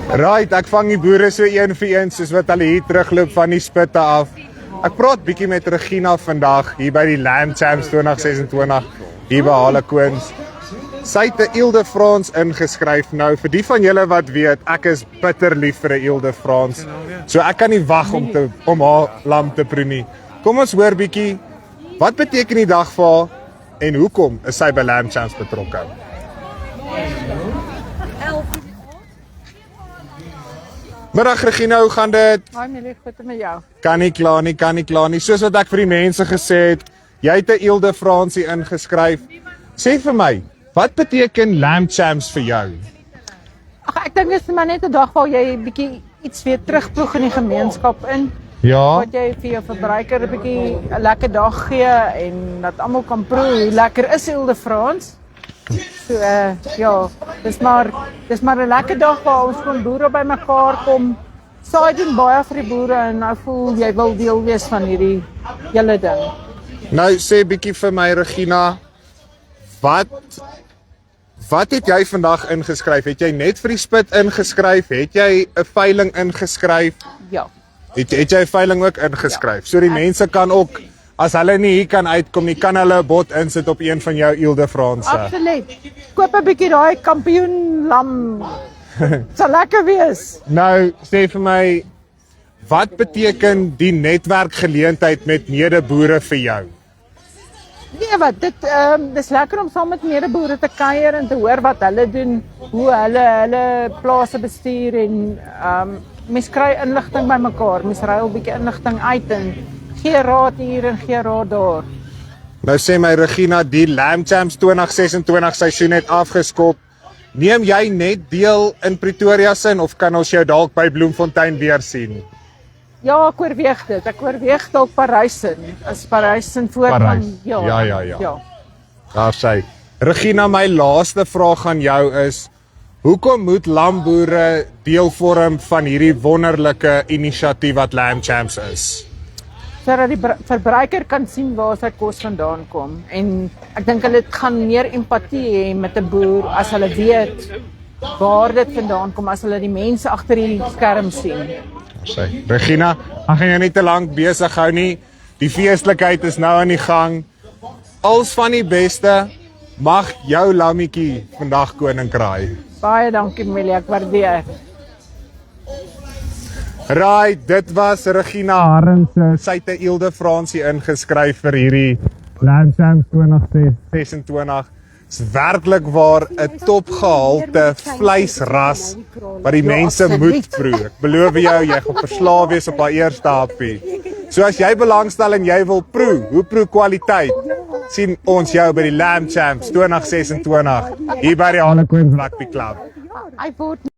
Right, ek vang die boere so een vir een soos wat hulle hier terugloop van die spitte af. Ek praat bietjie met Regina vandag hier by die Lamb Champs 2026 hier by Harlequins. Sy het 'n Ile de France ingeskryf. Nou vir die van julle wat weet, ek is bitter lief vir 'n Ile de France. So ek kan nie wag om haar lam te proe nie. Kom ons hoor bietjie, wat beteken die dag vir haar en hoekom is sy by Lamb Champs betrokke? Middag Regina, hoe gaan dit? Hoi Melie, goed met jou. Kan nie klaar nie. Soos wat ek vir die mense gesê het, jy het 'n Ile de France hier ingeskryf. Sê vir my, wat beteken Lamb Champs vir jou? Ag, ek dink dit is maar net 'n dag waar jy 'n bietjie iets weer terugploeg in die gemeenskap in. Ja, Wat jy vir jou verbruiker 'n bietjie 'n lekker dag gee en dat almal kan proe hoe lekker is Ile de France. So ja, dis maar 'n lekker dag waar ons van boere bymekaar kom. Saai doen baie vir die boere en nou voel jy wil deel wees van hierdie hele ding. nou sê bietjie vir my Regina, wat het jy vandag ingeskryf? Het jy net vir die spit ingeskryf? Het jy 'n veiling ingeskryf? Ja. Het jy 'n veiling ook ingeskryf? So die mense kan ook, as hulle nie hier kan uitkom nie, kan hulle 'n bod insit op een van jou Ile de France. Absoluut. Koop 'n bietjie daai kampioen lam. Sal lekker wees. Nou, sê vir my, wat beteken die netwerkgeleentheid met medeboere vir jou? Nee, wat dis lekker om saam met medeboere te kuier en te hoor wat hulle doen, hoe hulle plase bestuur en mens kry inligting bymekaar, mens ruil 'n bietjie inligting uit en gee raad hier en gee raad daar. Nou sê my Regina, die Lamb Champs 2026 seisoen het afgeskop. Neem jy net deel in Pretoria se of kan ons jou dalk by Bloemfontein weer sien? Ja, ek oorweeg dit. Ek oorweeg dalk Parys in. Is Parys in voor Parys. van Ja. Daar sê. Regina, my laaste vraag aan jou is, hoekom moet lamboere deel vorm van hierdie wonderlike inisiatief wat Lamb Champs is? Sodat die verbruiker kan sien waar sy kos vandaan kom en ek dink hulle gaan meer empatie hê met 'n boer as hulle weet waar dit vandaan kom, as hulle die mense agter die skerm sien. Sê. Regina, ek gaan jou nie te lank besig hou nie. Die feestelikheid is nou aan die gang. Als van die beste, mag jou lammetjie vandag koning kraai. Baie dankie Melie, ek waardeer. Right, dit was Regina Harringse. Sy het 'n Ile de France ingeskryf vir hierdie Lamb Champs 2026. Is werklik waar 'n topgehalte vleisras wat die mense moet proe. Ek beloof jou, jy gaan verslaaf wees op haar eerste happie. So as jy belangstel en jy wil proe, hoe proe kwaliteit? Sien ons jou by die Lamb Champs 2026 hier by die Harlequins Rugby Club. I vote